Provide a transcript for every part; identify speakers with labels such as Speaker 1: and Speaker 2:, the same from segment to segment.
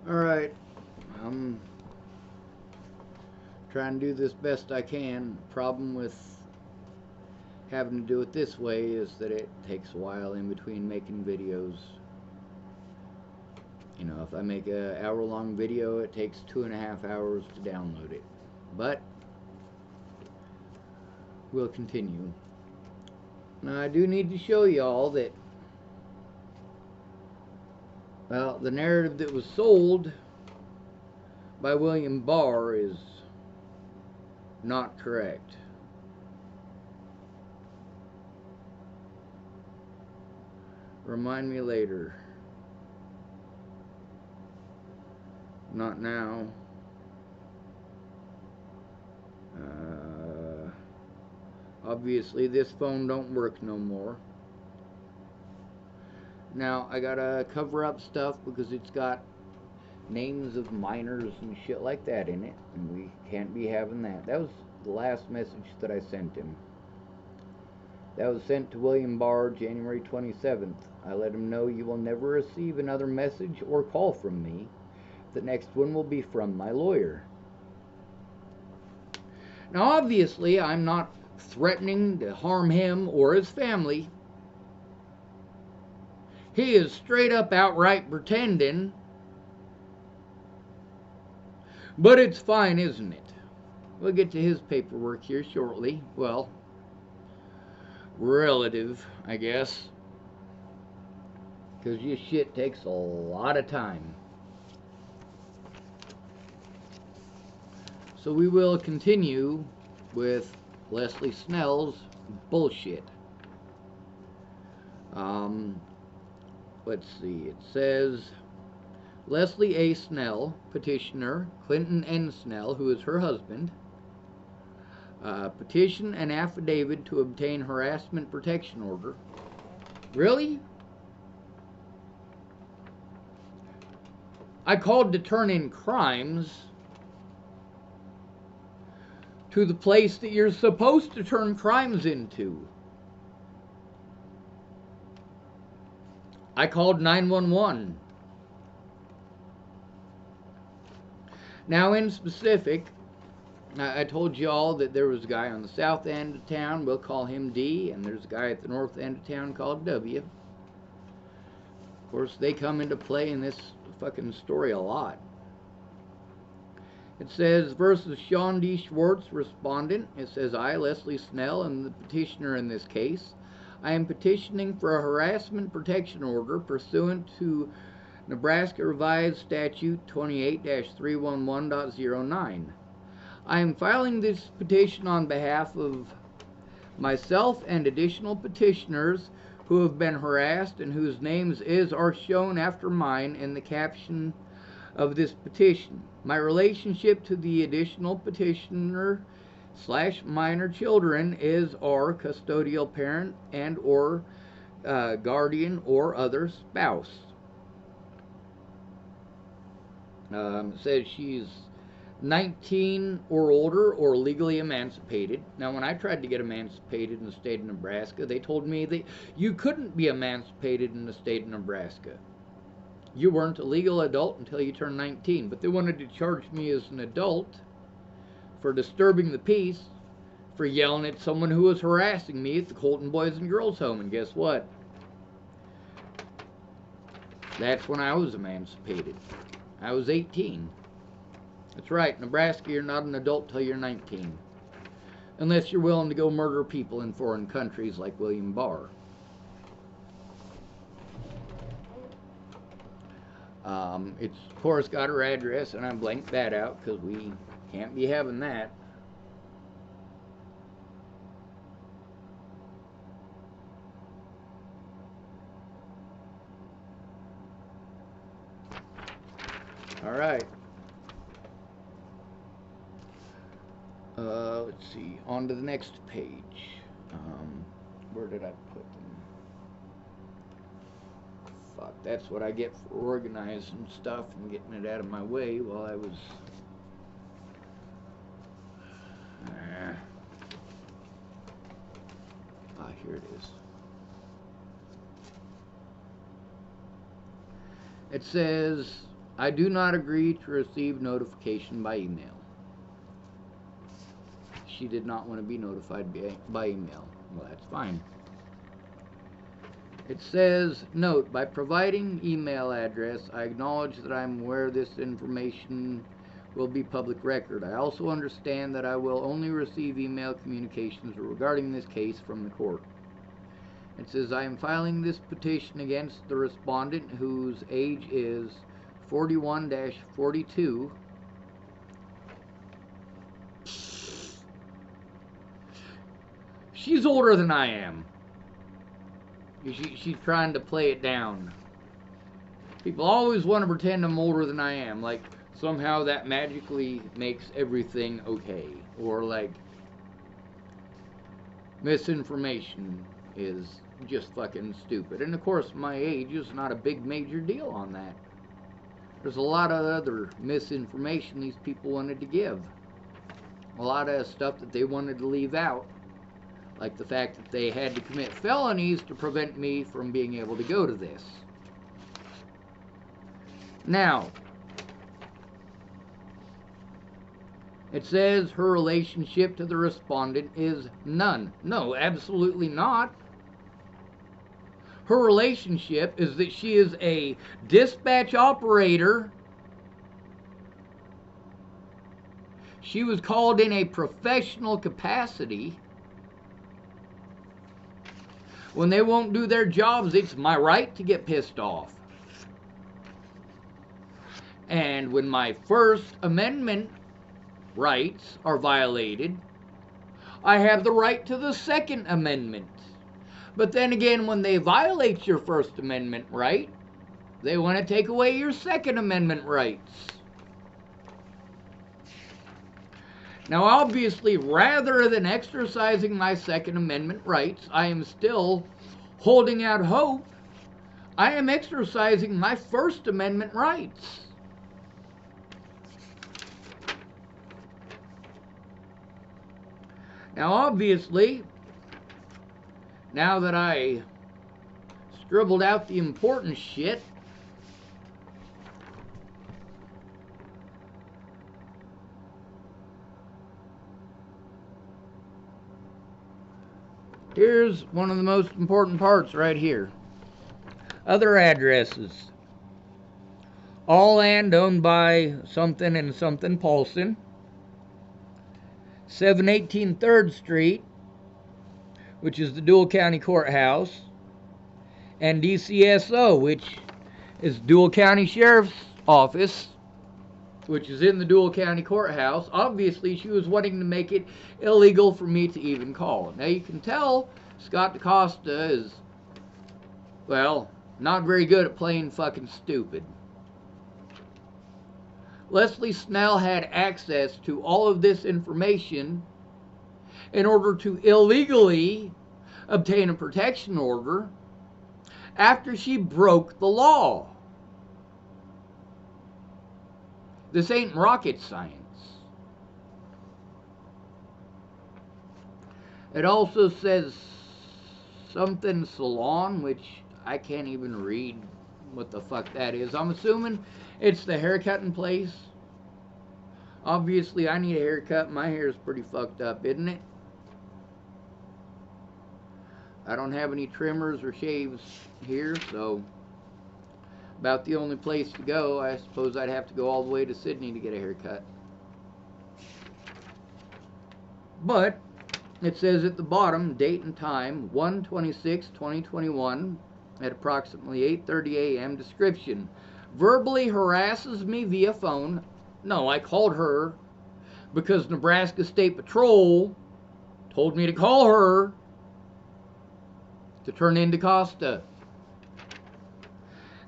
Speaker 1: Alright, I'm trying to do this best I can. Problem with having to do it this way is that it takes a while in between making videos. You know, if I make an hour-long video, it takes 2.5 hours to download it. But we'll continue. Now, I do need to show y'all that, well, the narrative that was sold by William Barr is not correct. Remind me later. Not now. Obviously this phone don't work no more. Now I gotta cover up stuff because it's got names of minors and shit like that in it, and we can't be having that. That was the last message that I sent him. That was sent to William Barr January 27th. I let him know you will never receive another message or call from me. The next one will be from my lawyer. Now obviously I'm not threatening to harm him or his family. He is straight up outright pretending. But it's fine, isn't it? We'll get to his paperwork here shortly. Well, relative, I guess. Because this shit takes a lot of time. So we will continue with Leslie Snell's bullshit. Let's see. It says Leslie A. Snell, petitioner, Clinton N. Snell, who is her husband, petition an affidavit to obtain harassment protection order. Really? I called to turn in crimes to the place that you're supposed to turn crimes into. I called 911. Now, in specific, I told you all that there was a guy on the south end of town, we'll call him D, and there's a guy at the north end of town called W. Of course, they come into play in this fucking story a lot. It says, versus Sean D. Schwartz, respondent. It says, I, Leslie Snell, am the petitioner in this case. I am petitioning for a harassment protection order pursuant to Nebraska Revised Statute 28-311.09. I am filing this petition on behalf of myself and additional petitioners who have been harassed and whose names are shown after mine in the caption of this petition. My relationship to the additional petitioner / minor children is our custodial parent and or guardian or other spouse. It says she's 19 or older or legally emancipated. Now, when I tried to get emancipated in the state of Nebraska, they told me that you couldn't be emancipated in the state of Nebraska. You weren't a legal adult until you turned 19. But they wanted to charge me as an adult for disturbing the peace, for yelling at someone who was harassing me at the Colton Boys and Girls Home. And guess what? That's when I was emancipated. I was 18. That's right, Nebraska, you're not an adult till you're 19. Unless you're willing to go murder people in foreign countries like William Barr. It's, of course, got her address, and I blanked that out because we can't be having that. All right. Let's see. On to the next page. Where did I put them? Fuck, that's what I get for organizing stuff and getting it out of my way while I was... here it is. It says, I do not agree to receive notification by email. She did not want to be notified by email. Well, that's fine. It says, note, by providing email address, I acknowledge that I'm aware this information will be public record. I also understand that I will only receive email communications regarding this case from the court. It says, I am filing this petition against the respondent whose age is 41-42. She's older than I am. She's trying to play it down. People always want to pretend I'm older than I am. Like, somehow that magically makes everything okay. Or, like, misinformation is just fucking stupid. And, of course, my age is not a big major deal on that. There's a lot of other misinformation these people wanted to give. A lot of stuff that they wanted to leave out. Like the fact that they had to commit felonies to prevent me from being able to go to this. Now, it says her relationship to the respondent is none. No, absolutely not. Her relationship is that she is a dispatch operator. She was called in a professional capacity. When they won't do their jobs, it's my right to get pissed off. And when my First Amendment rights are violated, I have the right to the Second Amendment. But then again, when they violate your First Amendment right, they want to take away your Second Amendment rights. Now, obviously, rather than exercising my Second Amendment rights, I am still holding out hope. I am exercising my First Amendment rights. Now, obviously, now that I scribbled out the important shit, here's one of the most important parts right here. Other addresses. All land owned by something and something Paulson. 718 3rd Street, which is the Dual County Courthouse. And DCSO, which is Dual County Sheriff's Office, which is in the Dual County Courthouse. Obviously, she was wanting to make it illegal for me to even call. Now, you can tell Scott DeCosta is, well, not very good at playing fucking stupid. Leslie Snell had access to all of this information in order to illegally obtain a protection order after she broke the law. This ain't rocket science. It also says something salon, which I can't even read what the fuck that is. I'm assuming it's the haircutting place. Obviously, I need a haircut. My hair is pretty fucked up, isn't it? I don't have any trimmers or shaves here, so about the only place to go. I suppose I'd have to go all the way to Sydney to get a haircut. But it says at the bottom, date and time, 1/26/2021 at approximately 8:30 a.m. Description: verbally harasses me via phone. No, I called her because Nebraska State Patrol told me to call her to turn in decoste.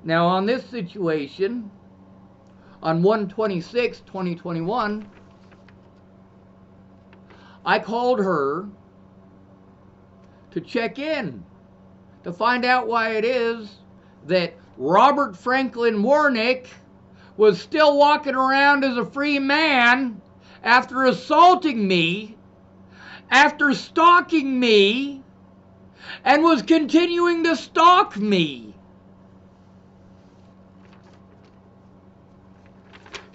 Speaker 1: Now, on this situation, on 1/26/2021, I called her to check in, to find out why it is that Robert Franklin Warnick was still walking around as a free man after assaulting me, after stalking me, and was continuing to stalk me.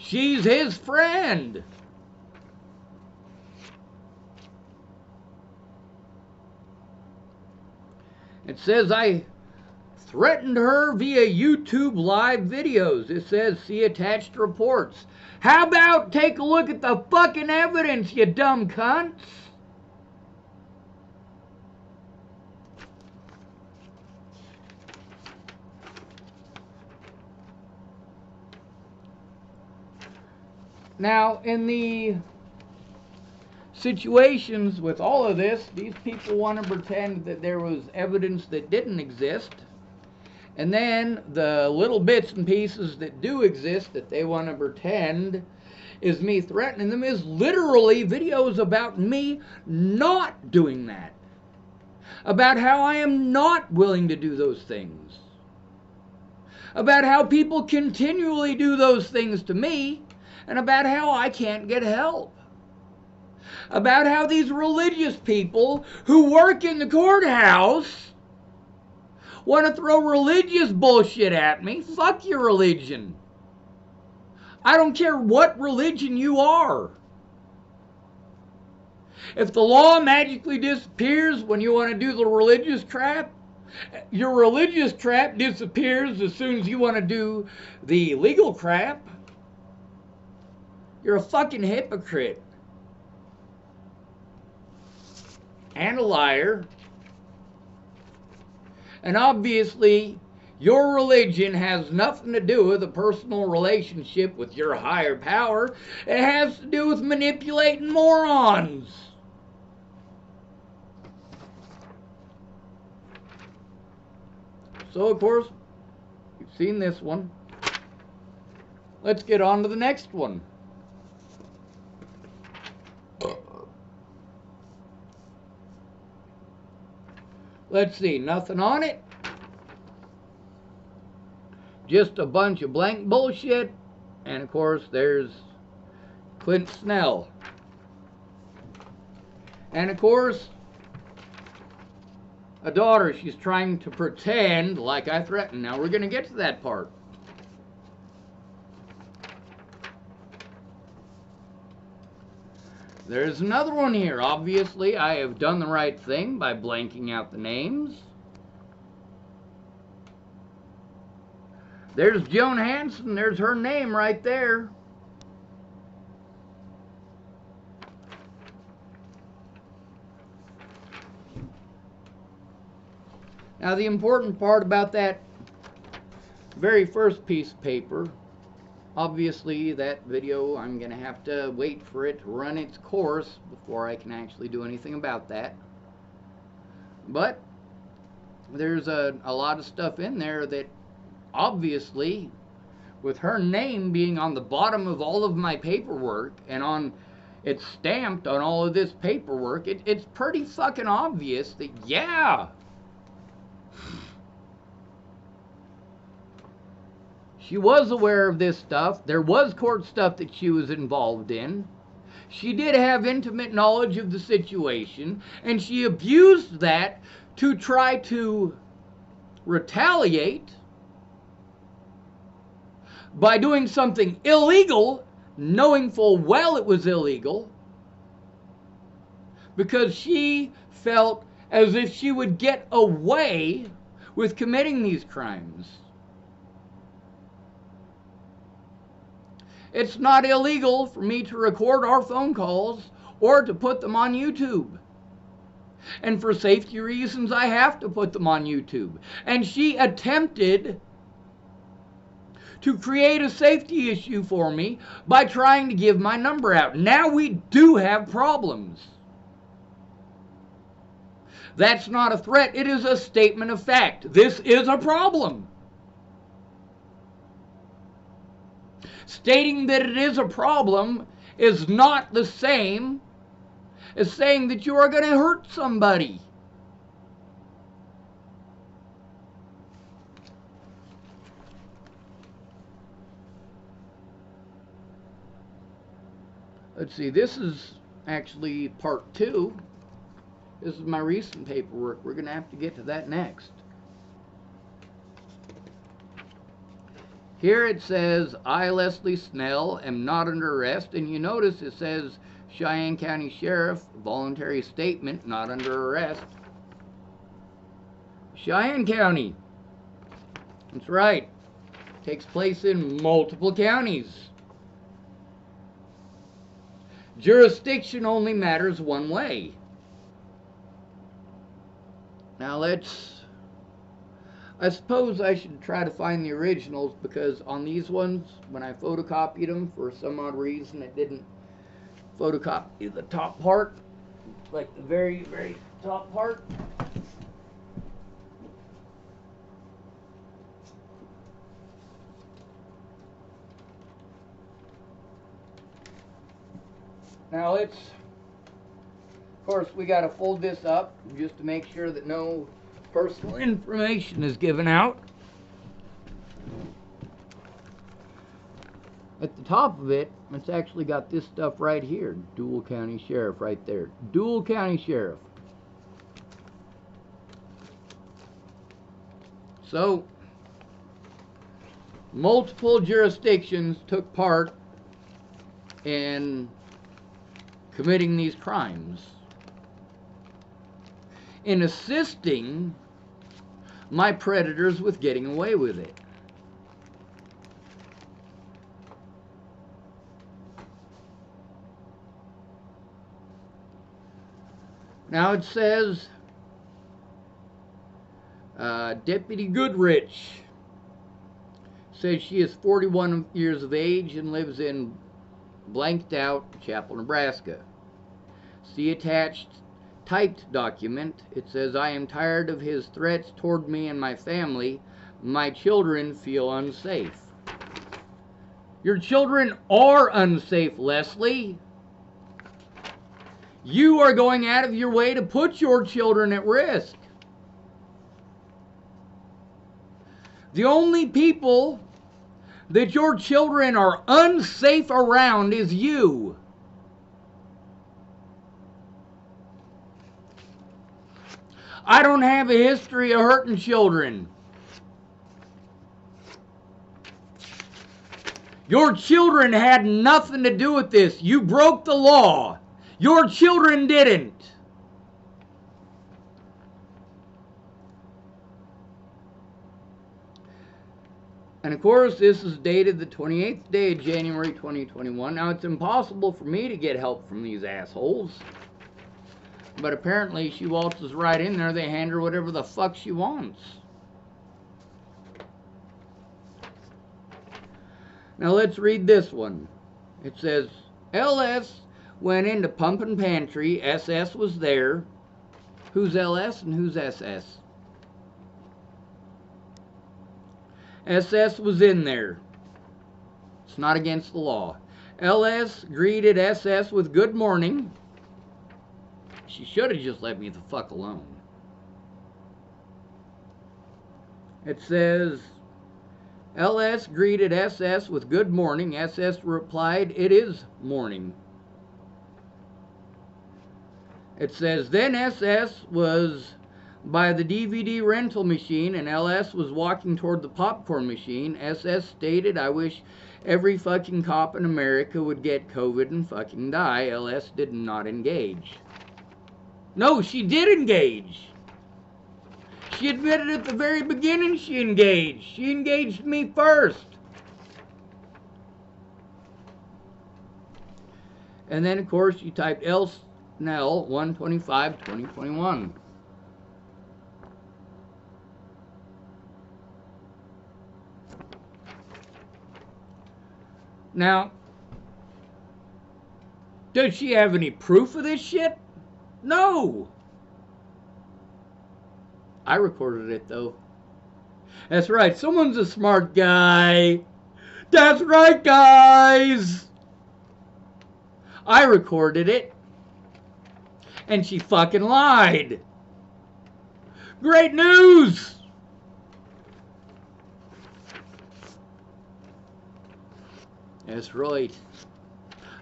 Speaker 1: She's his friend. It says I threatened her via YouTube live videos. It says see attached reports. How about take a look at the fucking evidence, you dumb cunts? Now, in the situations with all of this, these people want to pretend that there was evidence that didn't exist. And then the little bits and pieces that do exist that they want to pretend is me threatening them is literally videos about me not doing that. About how I am not willing to do those things. About how people continually do those things to me, and about how I can't get help. About how these religious people who work in the courthouse want to throw religious bullshit at me. Fuck your religion. I don't care what religion you are. If the law magically disappears when you want to do the religious crap, your religious crap disappears as soon as you want to do the legal crap. You're a fucking hypocrite. And a liar. And obviously, your religion has nothing to do with a personal relationship with your higher power. It has to do with manipulating morons. So, of course, you've seen this one. Let's get on to the next one. Let's see, nothing on it. Just a bunch of blank bullshit. And of course, there's Clint Snell. And of course, a daughter, she's trying to pretend like I threatened. Now, we're going to get to that part. There's another one here. Obviously, I have done the right thing by blanking out the names. There's Joan Hanson. There's her name right there. Now, the important part about that very first piece of paper, obviously that video, I'm going to have to wait for it to run its course before I can actually do anything about that. But there's a lot of stuff in there that obviously, with her name being on the bottom of all of my paperwork and it's stamped on all of this paperwork, it's pretty fucking obvious that, yeah, she was aware of this stuff. There was court stuff that she was involved in. She did have intimate knowledge of the situation, and she abused that to try to retaliate by doing something illegal, knowing full well it was illegal, because she felt as if she would get away with committing these crimes. It's not illegal for me to record our phone calls or to put them on YouTube. And for safety reasons, I have to put them on YouTube. And she attempted to create a safety issue for me by trying to give my number out. Now we do have problems. That's not a threat. It is a statement of fact. This is a problem. Stating that it is a problem is not the same as saying that you are going to hurt somebody. Let's see, this is actually part 2. This is my recent paperwork. We're going to have to get to that next. Here it says, I, Leslie Snell, am not under arrest. And you notice it says, Cheyenne County Sheriff, voluntary statement, not under arrest. Cheyenne County. That's right. Takes place in multiple counties. Jurisdiction only matters one way. Now I suppose I should try to find the originals, because on these ones, when I photocopied them, for some odd reason it didn't photocopy the top part, like the very, very top part. Now of course, we got to fold this up just to make sure that no personal information is given out. At the top of it, it's actually got this stuff right here. Dual County Sheriff right there. Dual County Sheriff. So, multiple jurisdictions took part in committing these crimes, in assisting my predators with getting away with it. Now it says, Deputy Goodrich says she is 41 years of age and lives in blanked out Chapel, Nebraska. See attached typed document. It says, I am tired of his threats toward me and my family. My children feel unsafe. Your children are unsafe, Leslie. You are going out of your way to put your children at risk. The only people that your children are unsafe around is you. I don't have a history of hurting children. Your children had nothing to do with this. You broke the law. Your children didn't. And of course, this is dated the 28th day of January 2021. Now, it's impossible for me to get help from these assholes. But apparently, she waltzes right in there. They hand her whatever the fuck she wants. Now, let's read this one. It says, LS went into pump and pantry. SS was there. Who's LS and who's SS? SS was in there. It's not against the law. LS greeted SS with good morning. She should have just let me the fuck alone. It says, LS greeted SS with good morning. SS replied, it is morning. It says, then SS was by the DVD rental machine and LS was walking toward the popcorn machine. SS stated, I wish every fucking cop in America would get COVID and fucking die. LS did not engage. No, she did engage. She admitted at the very beginning she engaged. She engaged me first. And then, of course, she typed L. Snell 1/25/2021. Now, does she have any proof of this shit? No. I recorded it, though. That's right, someone's a smart guy. That's right, guys. I recorded it. And she fucking lied. Great news. That's right.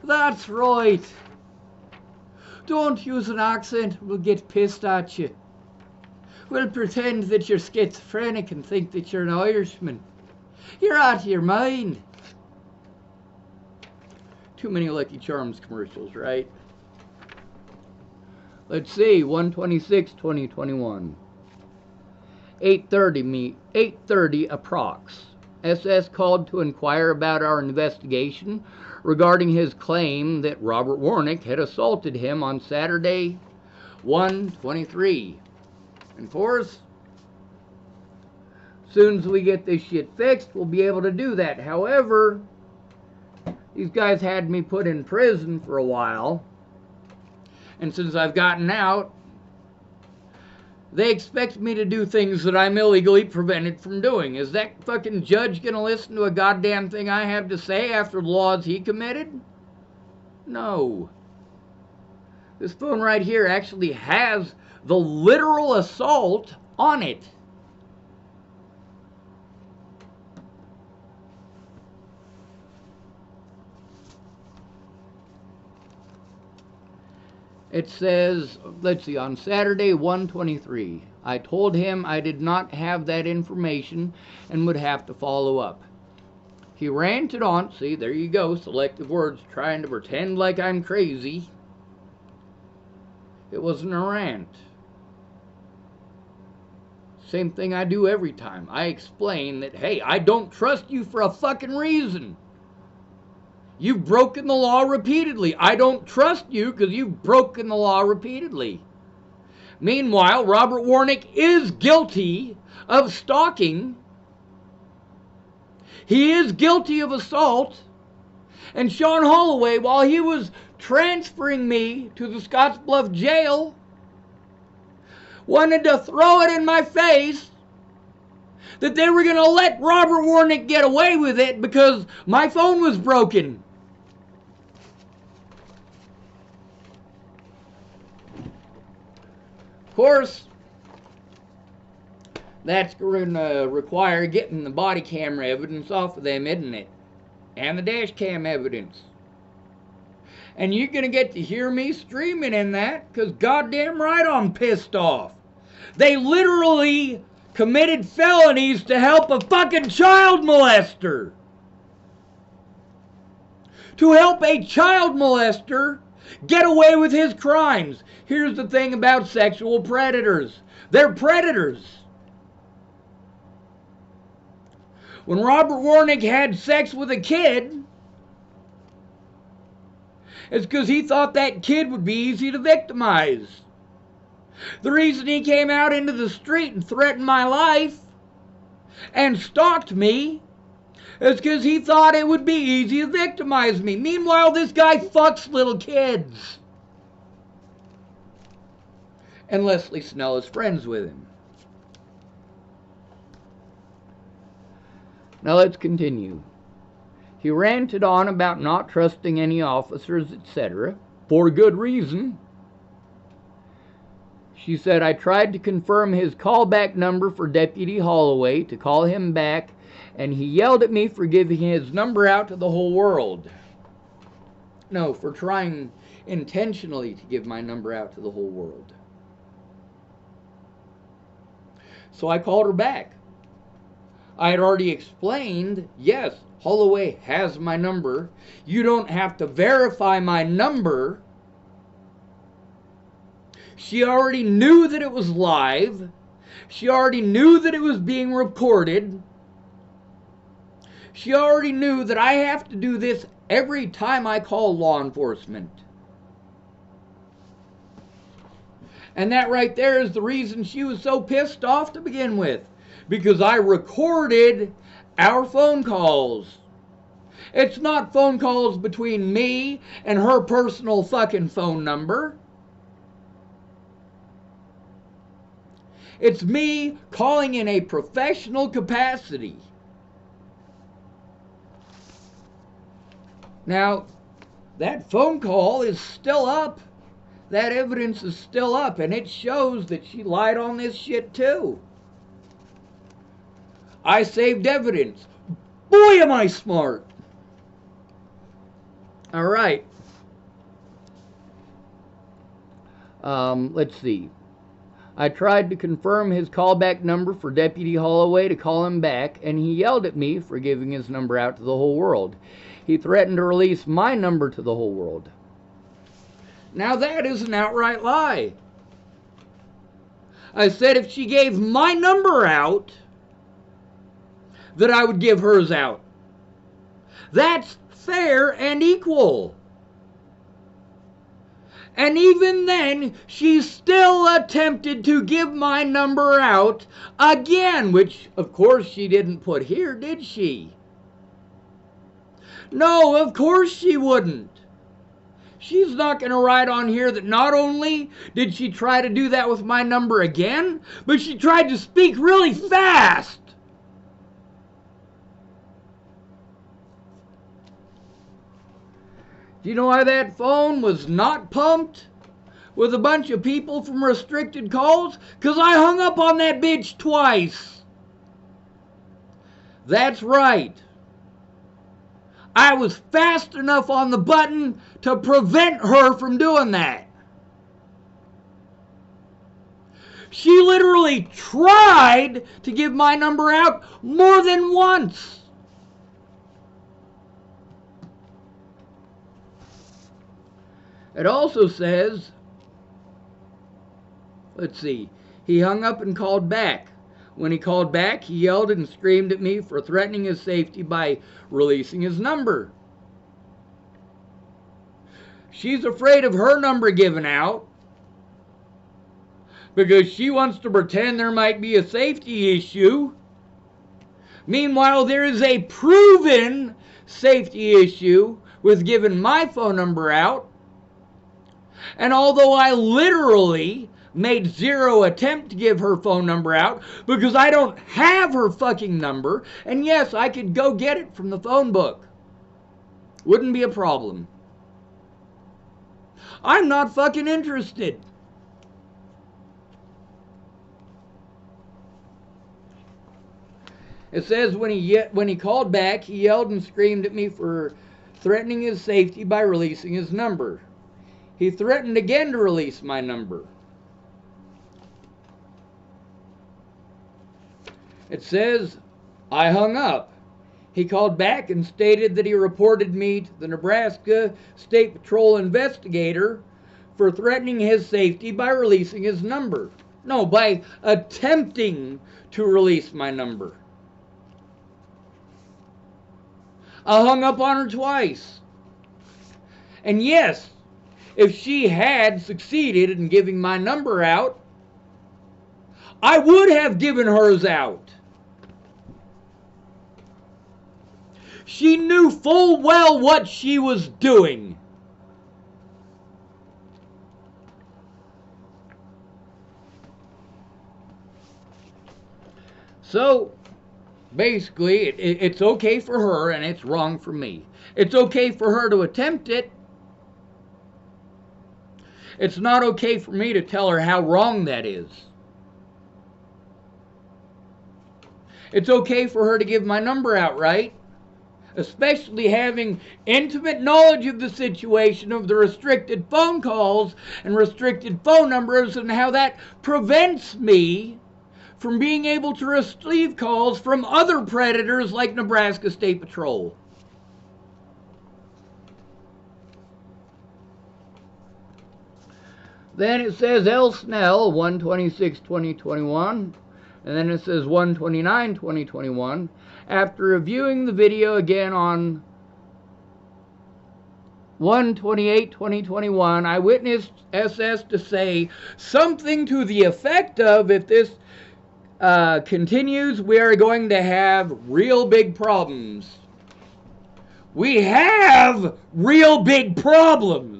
Speaker 1: That's right. Don't use an accent, we'll get pissed at you. We'll pretend that you're schizophrenic and think that you're an Irishman. You're out of your mind. Too many Lucky Charms commercials, right? Let's see, 1/26/2021. 8:30 approx. SS called to inquire about our investigation regarding his claim that Robert Warnick had assaulted him on Saturday, 1/23. And of course, as soon as we get this shit fixed, we'll be able to do that. However, these guys had me put in prison for a while, and since I've gotten out, they expect me to do things that I'm illegally prevented from doing. Is that fucking judge gonna listen to a goddamn thing I have to say after the laws he committed? No. This phone right here actually has the literal assault on it. It says, let's see, on Saturday, 1/23, I told him I did not have that information and would have to follow up. He ranted on, see, there you go, selective words, trying to pretend like I'm crazy. It wasn't a rant. Same thing I do every time. I explain that, hey, I don't trust you for a fucking reason. You've broken the law repeatedly. I don't trust you because you've broken the law repeatedly. Meanwhile, Robert Warnick is guilty of stalking. He is guilty of assault. And Sean Holloway, while he was transferring me to the Scottsbluff jail, wanted to throw it in my face that they were going to let Robert Warnick get away with it because my phone was broken. Of course, that's going to require getting the body camera evidence off of them, isn't it? And the dash cam evidence. And you're going to get to hear me streaming in that because goddamn right I'm pissed off. They literally committed felonies to help a fucking child molester. To help a child molester get away with his crimes. Here's the thing about sexual predators. They're predators. When Robert Warnick had sex with a kid, it's because he thought that kid would be easy to victimize. The reason he came out into the street and threatened my life and stalked me is because he thought it would be easy to victimize me. Meanwhile, this guy fucks little kids. And Leslie Snell is friends with him. Now let's continue. He ranted on about not trusting any officers, etc., for good reason. She said, I tried to confirm his callback number for Deputy Holloway to call him back, and he yelled at me for giving his number out to the whole world. No, for trying intentionally to give my number out to the whole world. So I called her back. I had already explained, yes, Holloway has my number. You don't have to verify my number. She already knew that it was live. She already knew that it was being recorded. She already knew that I have to do this every time I call law enforcement. And that right there is the reason she was so pissed off to begin with. Because I recorded our phone calls. It's not phone calls between me and her personal fucking phone number. It's me calling in a professional capacity. Now, that phone call is still up. That evidence is still up, and it shows that she lied on this shit too. I saved evidence. Boy, am I smart. All right. Let's see. I tried to confirm his callback number for Deputy Holloway to call him back, and he yelled at me for giving his number out to the whole world. He threatened to release my number to the whole world. Now that is an outright lie. I said if she gave my number out, that I would give hers out. That's fair and equal. And even then, she still attempted to give my number out again, which, of course, she didn't put here, did she? No, of course she wouldn't. She's not going to write on here that not only did she try to do that with my number again, but she tried to speak really fast. Do you know why that phone was not pumped with a bunch of people from restricted calls? Because I hung up on that bitch twice. That's right. I was fast enough on the button to prevent her from doing that. She literally tried to give my number out more than once. It also says, let's see, he hung up and called back. When he called back, he yelled and screamed at me for threatening his safety by releasing his number. She's afraid of her number given out because she wants to pretend there might be a safety issue. Meanwhile, there is a proven safety issue with giving my phone number out. And although I literally made zero attempt to give her phone number out because I don't have her fucking number, and yes, I could go get it from the phone book. Wouldn't be a problem. I'm not fucking interested. It says when he called back, he yelled and screamed at me for threatening his safety by releasing his number. He threatened again to release my number. It says, I hung up. He called back and stated that he reported me to the Nebraska State Patrol investigator for threatening his safety by releasing his number. No, by attempting to release my number. I hung up on her twice. And yes, if she had succeeded in giving my number out, I would have given hers out. She knew full well what she was doing. So, basically, it's okay for her and it's wrong for me. It's okay for her to attempt it. It's not okay for me to tell her how wrong that is. It's okay for her to give my number out, right? Especially having intimate knowledge of the situation of the restricted phone calls and restricted phone numbers and how that prevents me from being able to receive calls from other predators like Nebraska State Patrol. Then it says L. Snell, 1/26/2021, and then it says 1/29/2021. After reviewing the video again on 1/28/2021, I witnessed SS to say something to the effect of, if this continues, we are going to have real big problems. We have real big problems.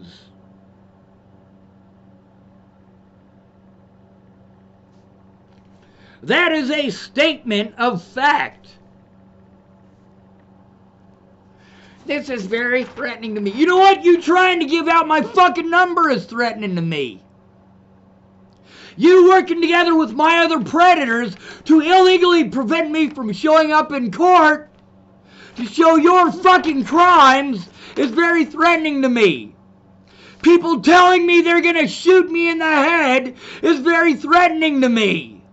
Speaker 1: That is a statement of fact. This is very threatening to me. You know what? You trying to give out my fucking number is threatening to me. You working together with my other predators to illegally prevent me from showing up in court to show your fucking crimes is very threatening to me. People telling me they're going to shoot me in the head is very threatening to me.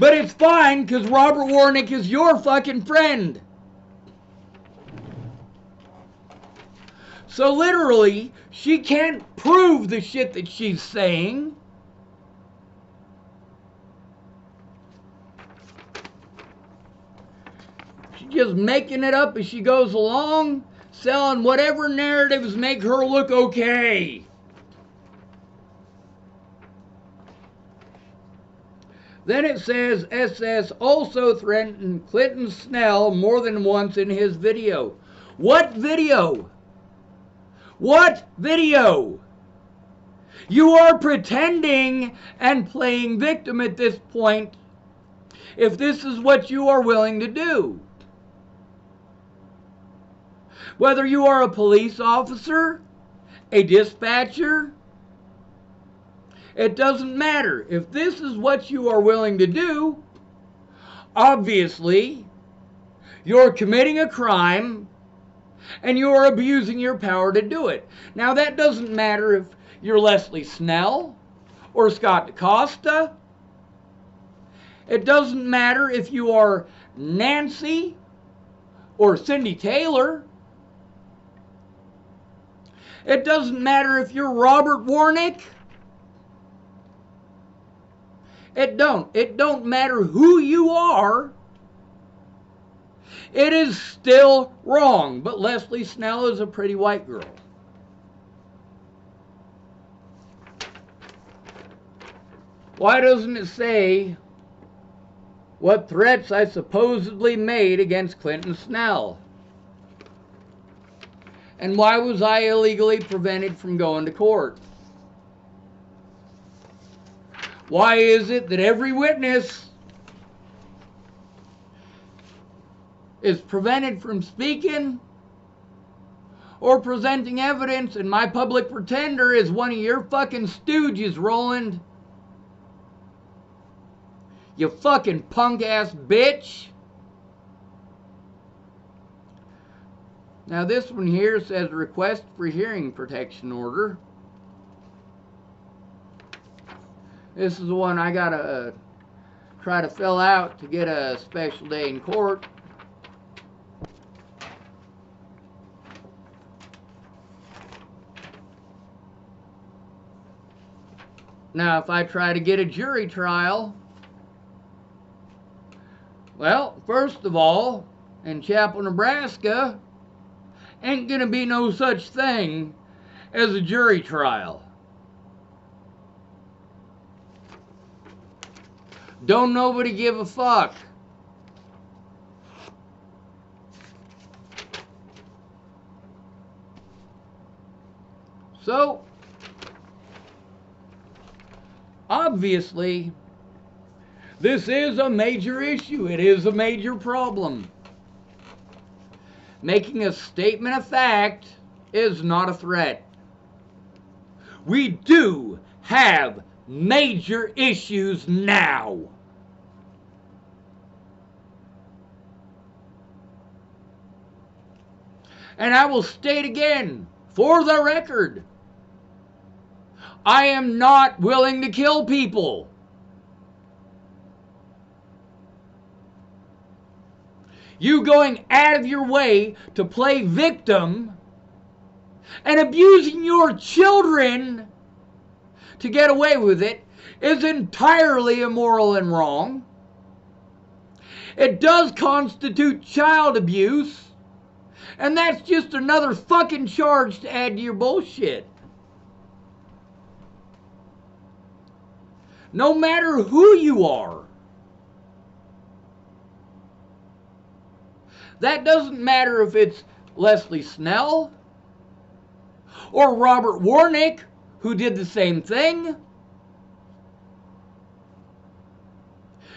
Speaker 1: But it's fine, because Robert Warnick is your fucking friend. So literally, she can't prove the shit that she's saying. She's just making it up as she goes along, selling whatever narratives make her look okay. Then it says SS also threatened Clinton Snell more than once in his video. What video? What video? You are pretending and playing victim at this point, if this is what you are willing to do. Whether you are a police officer, a dispatcher, it doesn't matter. If this is what you are willing to do, obviously, you're committing a crime and you're abusing your power to do it. Now, that doesn't matter if you're Leslie Snell or Scott DeCoste. It doesn't matter if you are Nancy or Cindy Taylor. It doesn't matter if you're Robert Warnick. It don't matter who you are. It is still wrong. But Leslie Snell is a pretty white girl. Why doesn't it say what threats I supposedly made against Clinton Snell? And why was I illegally prevented from going to court? Why is it that every witness is prevented from speaking or presenting evidence, and my public pretender is one of your fucking stooges, Roland? You fucking punk-ass bitch. Now this one here says request for hearing protection order. This is the one I gotta try to fill out to get a special day in court. Now if I try to get a jury trial, well, first of all, in Chapel, Nebraska, ain't gonna be no such thing as a jury trial. Don't nobody give a fuck. So, obviously, this is a major issue. It is a major problem. Making a statement of fact is not a threat. We do have major issues now. And I will state again, for the record, I am not willing to kill people. You going out of your way to play victim and abusing your children to get away with it is entirely immoral and wrong. It does constitute child abuse, and that's just another fucking charge to add to your bullshit. No matter who you are. That doesn't matter if it's Leslie Snell or Robert Warnick, who did the same thing.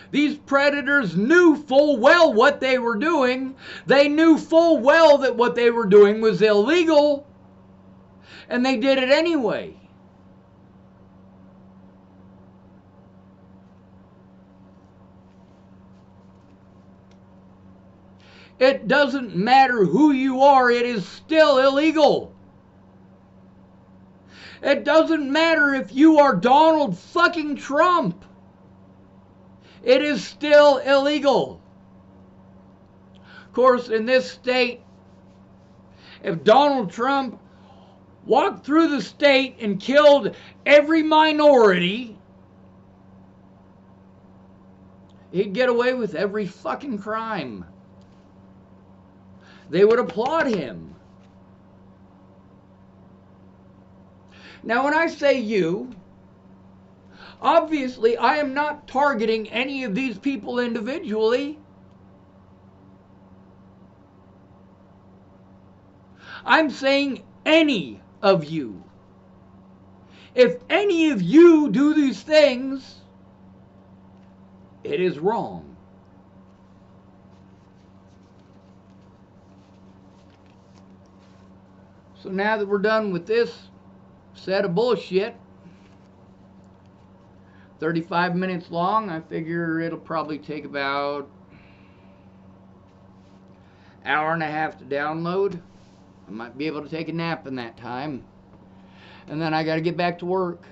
Speaker 1: These predators knew full well what they were doing. They knew full well that what they were doing was illegal, and they did it anyway. It doesn't matter who you are, it is still illegal. It doesn't matter if you are Donald fucking Trump. It is still illegal. Of course, in this state, if Donald Trump walked through the state and killed every minority, he'd get away with every fucking crime. They would applaud him. Now, when I say you, obviously I am not targeting any of these people individually. I'm saying any of you. If any of you do these things, it is wrong. So now that we're done with this set of bullshit, 35 minutes long, I figure it'll probably take about an hour and a half to download. I might be able to take a nap in that time. And then I got to get back to work.